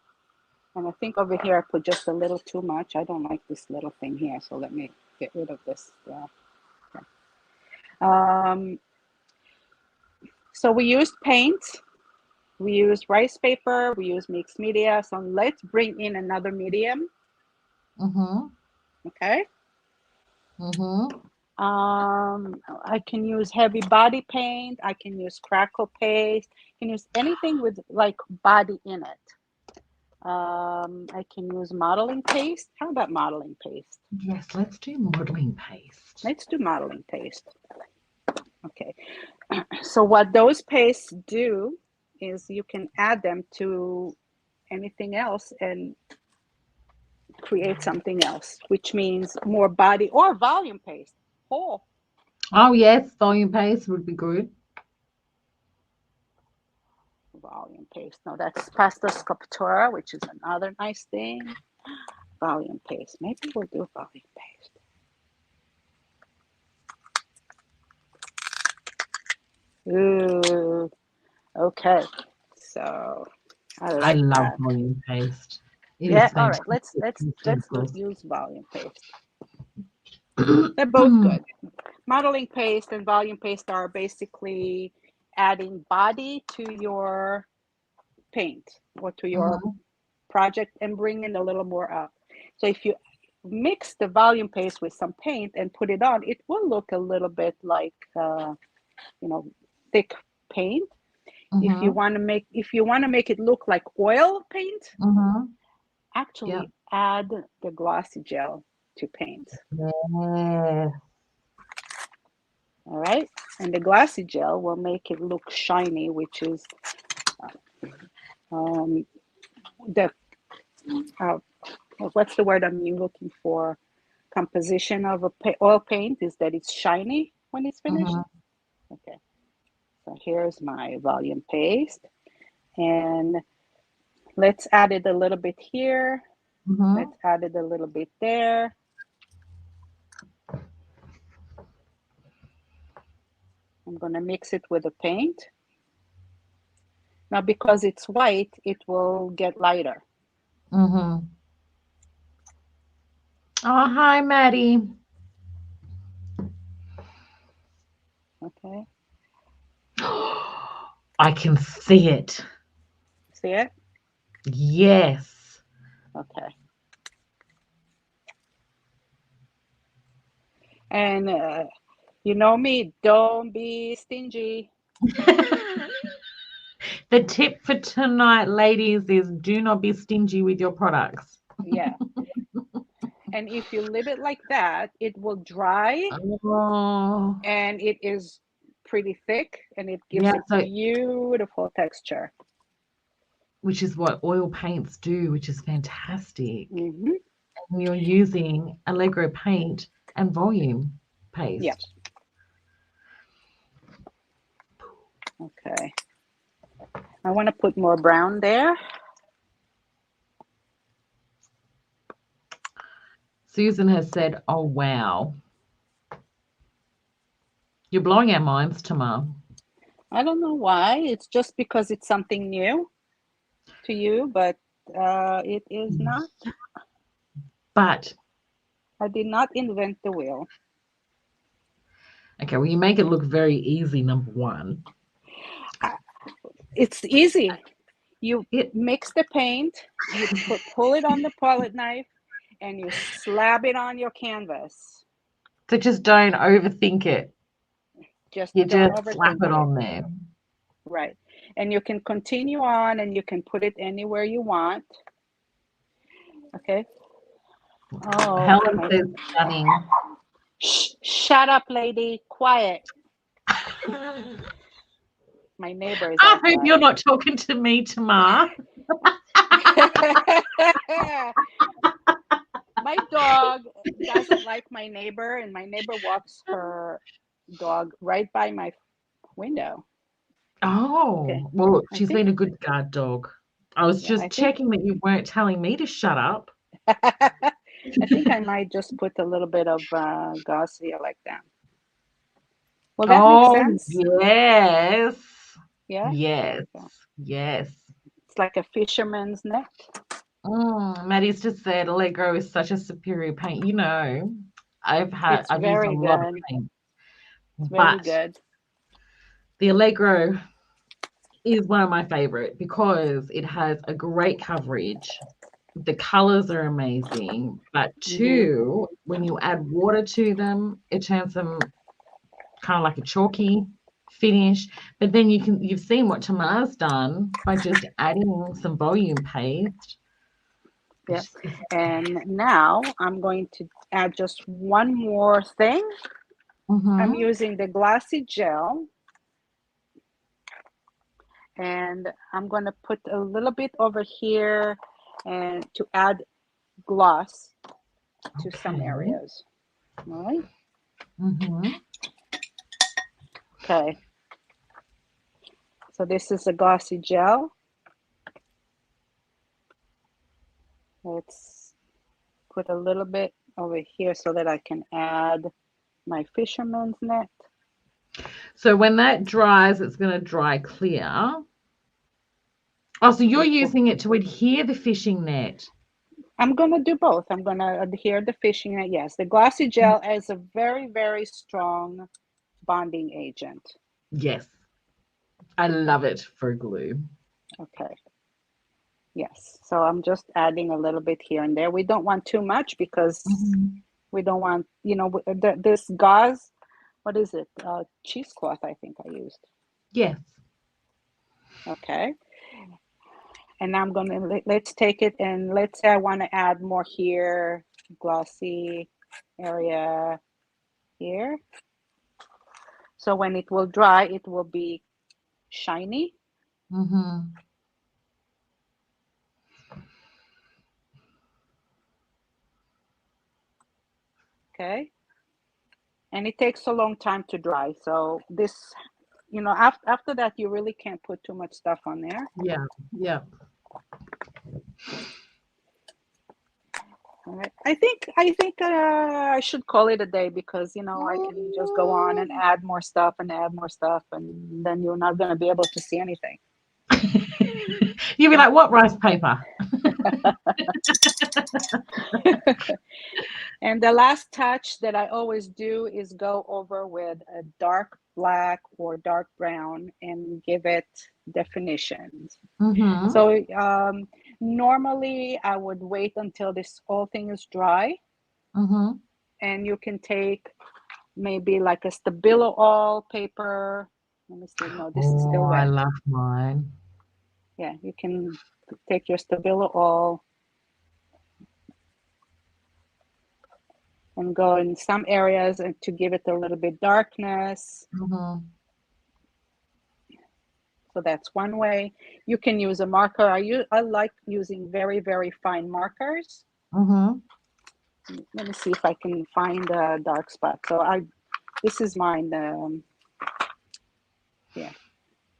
And I think over here I put just a little too much. I don't like this little thing here, so let me get rid of this. Yeah. Okay. So we used paint, we used rice paper, we used mixed media. So let's bring in another medium. Mm-hmm. Okay. Mm-hmm. I can use heavy body paint. I can use crackle paste. I can use anything with like body in it. I can use modeling paste. How about modeling paste? Yes, let's do modeling paste. Let's do modeling paste. Okay. So what those pastes do is you can add them to anything else and create something else, which means more body or volume paste. Oh, yes, volume paste would be good. Volume paste. No, that's pasta sculptura, which is another nice thing. Volume paste. Maybe we'll do volume paste. Ooh. Okay. So I love volume paste. Yeah. All right. Let's use volume paste. They're both good. Modeling paste and volume paste are basically adding body to your paint or to your project and bringing a little more up. So if you mix the volume paste with some paint and put it on, it will look a little bit like thick paint. If you want to make it look like oil paint, actually add the glossy gel to paint. Yeah. All right, and the glossy gel will make it look shiny, which is what's the word I'm looking for? Composition of oil paint is that it's shiny when it's finished. Okay, so here's my volume paste, and let's add it a little bit here. Let's add it a little bit there. I'm going to mix it with the paint. Now, because it's white, it will get lighter. Oh, hi, Maddie. Okay. I can see it. See it? Yes. Okay. And you know me, don't be stingy. The tip for tonight, ladies, is do not be stingy with your products. Yeah. And if you leave it like that, it will dry, and it is pretty thick, and it gives a beautiful texture. Which is what oil paints do, which is fantastic. Mm-hmm. And you're using Allegro paint and volume paste. Yes. Okay. I want to put more brown there. Susan has said, oh, wow. You're blowing our minds, Tamar. I don't know why. It's just because it's something new to you, but it is not. But I did not invent the wheel. Okay, well, you make it look very easy, number one. It's easy. You mix the paint, you pull it on the palette knife, and you slab it on your canvas. So just don't overthink it. You just slap it on there. Right. And you can continue on, and you can put it anywhere you want. Okay. Oh, Helen says stunning. Shut up, lady. Quiet. My neighbor is I hope you're not talking to me, Tamar. My dog doesn't like my neighbor, and my neighbor walks her dog right by my window. Oh, okay. Well, she's been a good guard dog. I was just checking that you weren't telling me to shut up. I think I might just put a little bit of gauze here like that. Will that make sense? Yes. Yeah? Yes. Yes. It's like a fisherman's net. Maddie's just said Allegro is such a superior paint. You know, I've used a lot of paint. It's very good. The Allegro is one of my favorite because it has a great coverage. The colors are amazing, but two, when you add water to them, it turns them kind of like a chalky finish. But then you've seen what Tamar's done by just adding some volume paste. Yes. And now I'm going to add just one more thing. I'm using the glossy gel, and I'm going to put a little bit over here and to add gloss to some areas. All right. Okay. So this is a glossy gel. Let's put a little bit over here so that I can add my fisherman's net. So when that dries, it's going to dry clear. Oh, so you're using it to adhere the fishing net. I'm going to do both. I'm going to adhere the fishing net. Yes, the glossy gel is a very, very strong bonding agent. Yes. I love it for glue. Okay. Yes. So I'm just adding a little bit here and there. We don't want too much because we don't want, this gauze, what is it? Cheesecloth, I think I used. Yes. Okay. And now I'm going to, let's take it and let's say I want to add more here, glossy area here. So when it will dry, it will be shiny. Okay. And it takes a long time to dry. So this, after that, you really can't put too much stuff on there. Yeah. Yeah. All right. I think I should call it a day because, I can just go on and add more stuff, and then you're not going to be able to see anything. You'll be like, what rice paper? And the last touch that I always do is go over with a dark black or dark brown and give it definitions. So normally I would wait until this whole thing is dry. And you can take maybe like a Stabilo all paper. Let me see. No, this is still wet. I love mine. Yeah, you can take your Stabilo all and go in some areas and to give it a little bit darkness. Mm-hmm. So that's one way. You can use a marker. I like using very, very fine markers. Mm-hmm. Let me see if I can find a dark spot. So this is mine. Yeah.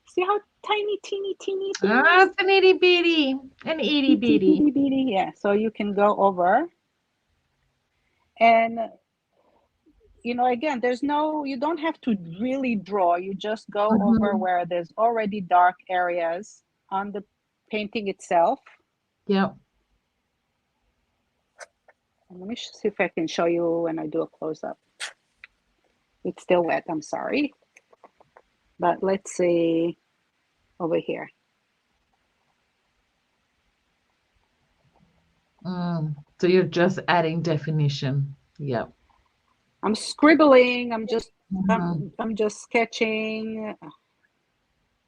See how tiny, teeny. Ah, it's an itty bitty, Yeah. So you can go over, and again, you don't have to really draw. You just go over where there's already dark areas on the painting itself. Yep. Let me see if I can show you when I do a close-up. It's still wet, I'm sorry. But let's see over here. So you're just adding definition. Yep. I'm scribbling. I'm just sketching a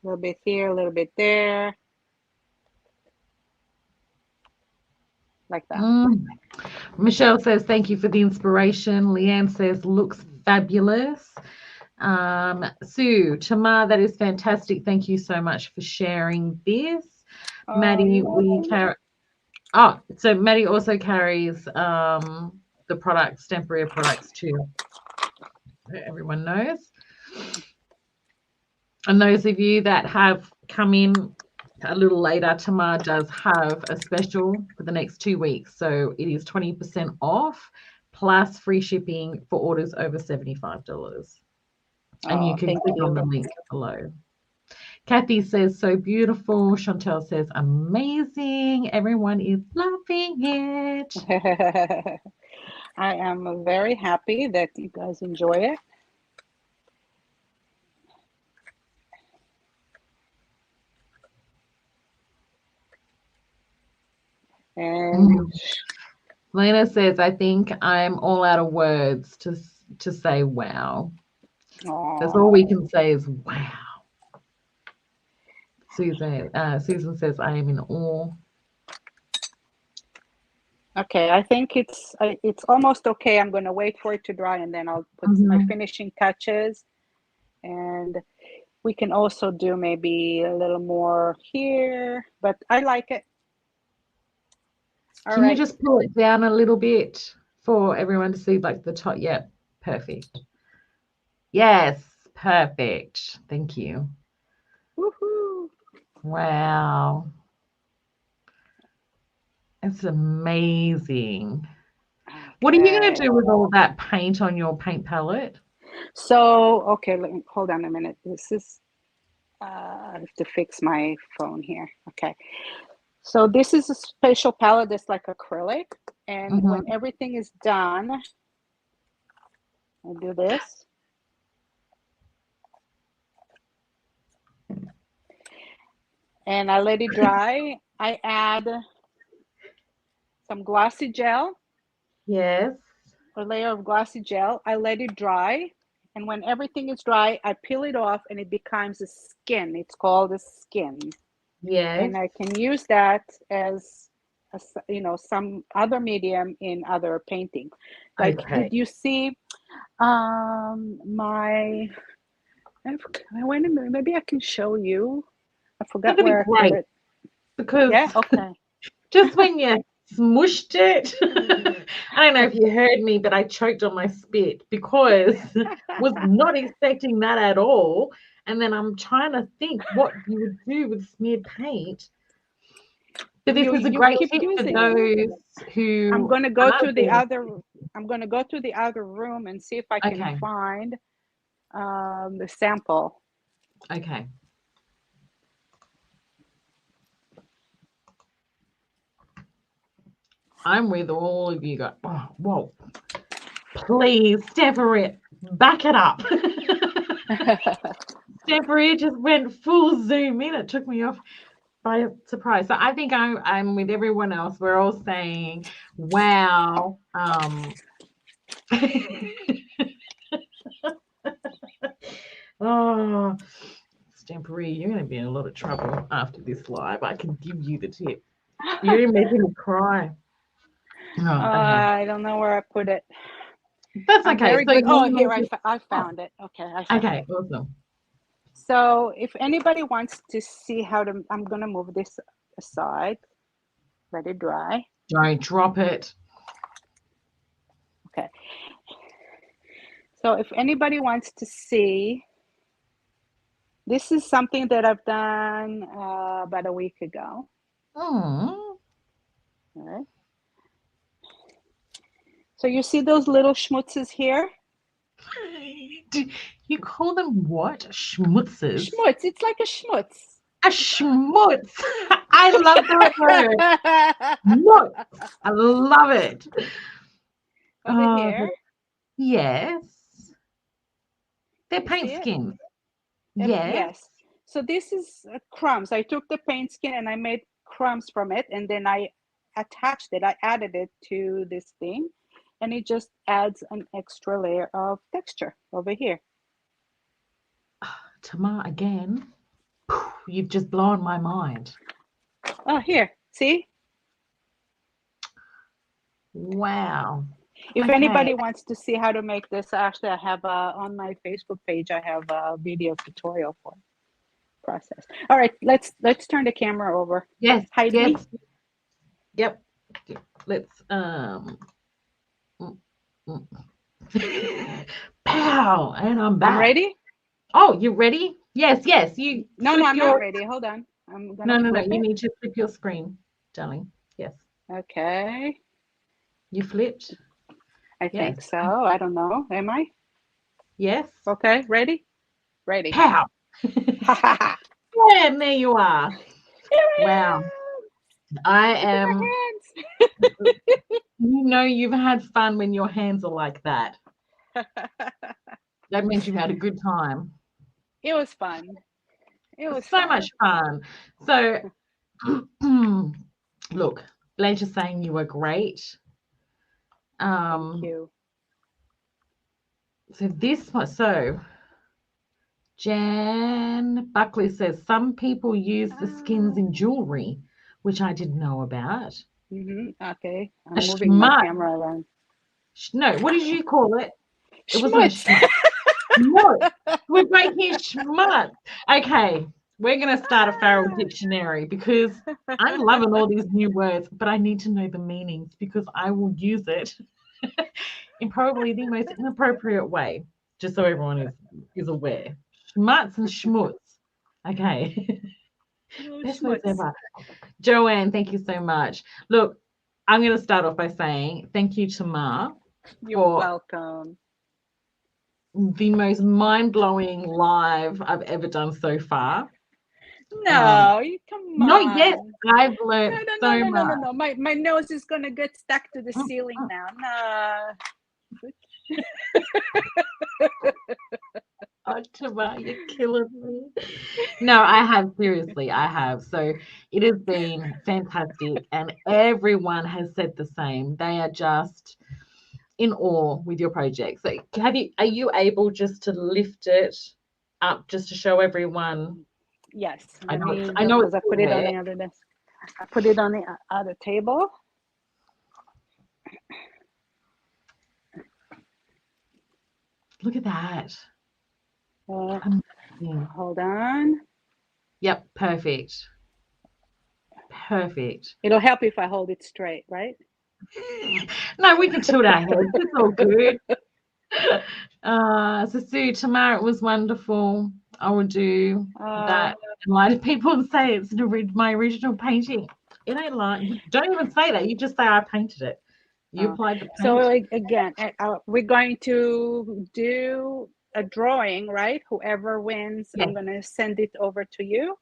little bit here, a little bit there, like that. Michelle says thank you for the inspiration. Leanne says looks fabulous. Sue, Tamar, that is fantastic. Thank you so much for sharing this. Maddie, so Maddie also carries the products, Stamperia products too. Everyone knows. And those of you that have come in a little later, Tamar does have a special for the next 2 weeks. So it is 20% off plus free shipping for orders over $75. And you can click on the link below. Kathy says, so beautiful. Chantel says, amazing. Everyone is loving it. I am very happy that you guys enjoy it. And Lena says, I think I'm all out of words to say wow. That's all we can say is wow. Susan says, I am in awe. Okay, I think it's almost okay. I'm going to wait for it to dry and then I'll put my finishing touches. And we can also do maybe a little more here, but I like it. Can you just pull it down a little bit for everyone to see like the top? Yep, perfect. Yes, perfect. Thank you. Woohoo. Wow. It's amazing. Okay. What are you going to do with all that paint on your paint palette? So, okay, hold on a minute. This is, I have to fix my phone here. Okay. So this is a special palette that's like acrylic. And when everything is done, I do this. And I let it dry. I add some glossy gel. Yes. A layer of glossy gel. I let it dry. And when everything is dry, I peel it off and it becomes a skin. It's called a skin. Yes. And I can use that as some other medium in other painting. Like, did you see wait a minute, maybe I can show you. I forgot where I put it. Because just when you smushed it, I don't know if you heard me, but I choked on my spit because was not expecting that at all. And then I'm trying to think what you would do with smeared paint. But this is a great tip for those who. I'm going to go to the other room and see if I can find the sample. Okay. I'm with all of you guys. Oh, whoa. Please, Stephanie, back it up. Stephanie just went full zoom in. It took me off by surprise. So I think I'm with everyone else. We're all saying, wow. Oh, Stampery, you're going to be in a lot of trouble after this live. I can give you the tip. You're making me cry. I don't know where I put it. That's I'm okay. very So good. Oh, you here, measure- I found it. Okay, I found okay, it. awesome. So if anybody wants to see how to, I'm going to move this aside. Let it dry. Don't drop it. Okay. So if anybody wants to see, this is something that I've done about a week ago. Oh. All right. So you see those little schmutzes here? Do you call them what? Schmutzes? Schmutz. It's like a schmutz. A schmutz. I love that word. Schmutz. I love it. Over here. Yes. They're You paint see it? skins. Yeah. Yes. So this is crumbs. I took the paint skin and I made crumbs from it, and then I attached it. I added it to this thing, and it just adds an extra layer of texture over here. Tamar, again, you've just blown my mind. Oh, here. See? Wow. If Okay. anybody wants to see how to make this, actually, I have on my Facebook page, I have a video tutorial for process. All right, let's turn the camera over. Yes. Heidi. Yes. Yep. Let's Pow, and I'm back. I'm ready. Oh, you ready? Yes. You. No, I'm not ready. Hold on. I'm gonna. No. Flip it. You need to flip your screen, darling. Yes. Okay. You flipped. I think so. I don't know. Am I? Yes. Okay. Ready? Ready. Pow. Ha. Yeah, and there you are. Wow. I am. You know you've had fun when your hands are like that. That means you've had a good time. It was fun. It was so fun. much fun. So, look, Blanche is saying you were great. Thank you. So Jan Buckley says some people use the skins in jewelry, which I didn't know about. Okay, I'm moving my camera around. No, what did you call it? It wasn't a Schmutz. schmutz. No, we're breaking schmutz. Okay, we're going to start a Farrell dictionary because I'm loving all these new words, but I need to know the meanings because I will use it in probably the most inappropriate way, just so everyone is aware. Schmutz and schmutz. Okay. Best words ever. Joanne, thank you so much. Look, I'm going to start off by saying thank you, Tamar. You're welcome. The most mind-blowing live I've ever done so far. No, come on. No, yes, I've learned so much. No. My nose is gonna get stuck to the ceiling now. No. Oh, Tamar, you're killing me. No, I have, seriously, I have. So it has been fantastic, and everyone has said the same. They are just in awe with your project. So are you able just to lift it up just to show everyone? Yes. I know because I put it on the other desk. I put it on the other table. Look at that. Hold on. Yep, perfect. It'll help if I hold it straight, right? No, we can tilt our heads. It's all good. So Sue, tomorrow it was wonderful. I will do that and lie to people and say it's my original painting. It ain't lying. Don't even say that. You just say I painted it. You applied the paint. So again, we're going to do a drawing, right? Whoever wins, yes. I'm going to send it over to you.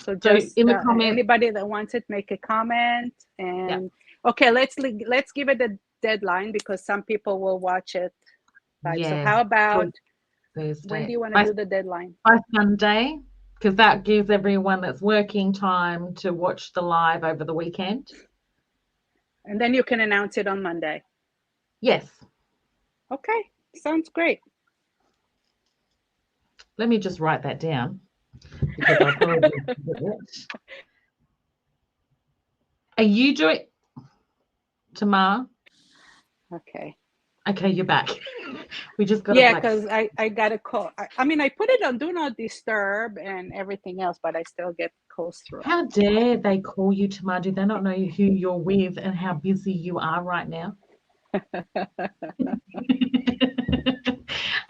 So just in the comment, anybody that wants it, make a comment. And okay, let's give it a deadline because some people will watch it. Right. So how about Thursday. When do you want to do the deadline? By Sunday, because that gives everyone that's working time to watch the live over the weekend. And then you can announce it on Monday. Yes. Okay, sounds great. Let me just write that down because I'll probably forget it. Are you doing Tamar? Okay. Okay, you're back. We just got Yeah, because I got a call. I mean, I put it on Do Not Disturb and everything else, but I still get calls through. How dare they call you, Tamar? Do they not know who you're with and how busy you are right now?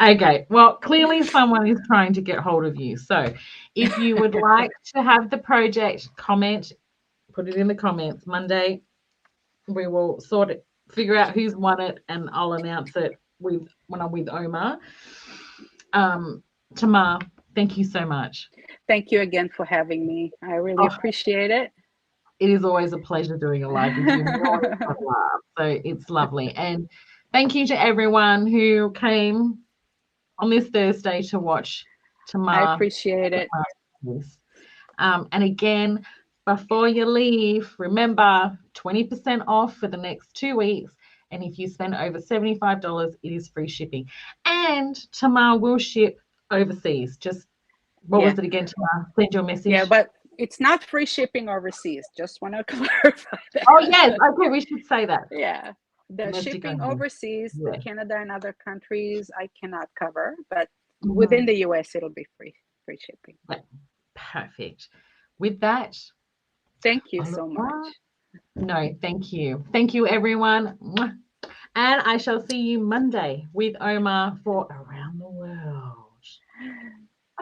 Okay, well, clearly someone is trying to get hold of you. So if you would like to have the project, comment, put it in the comments. Monday, we will figure out who's won it, and I'll announce it when I'm with Omar. Tamar, thank you so much. Thank you again for having me. I really appreciate it. It is always a pleasure doing a live with you. We always have a laugh, so it's lovely. And thank you to everyone who came on this Thursday to watch Tamar. I appreciate it. And again, before you leave, remember 20% off for the next 2 weeks. And if you spend over $75, it is free shipping. And Tamar will ship overseas. Just what was it again, Tamar? Send your message. Yeah, but it's not free shipping overseas. Just want to clarify that. Oh, yes. Okay, we should say that. Yeah. The shipping overseas to Canada and other countries, I cannot cover. But within the US, it'll be free shipping. Perfect. With that, thank you so much. No, thank you. Thank you, everyone. And I shall see you Monday with Omar for Around the World.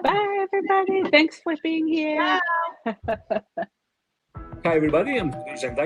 Bye, everybody. Thanks for being here. Hi, everybody. I'm Jack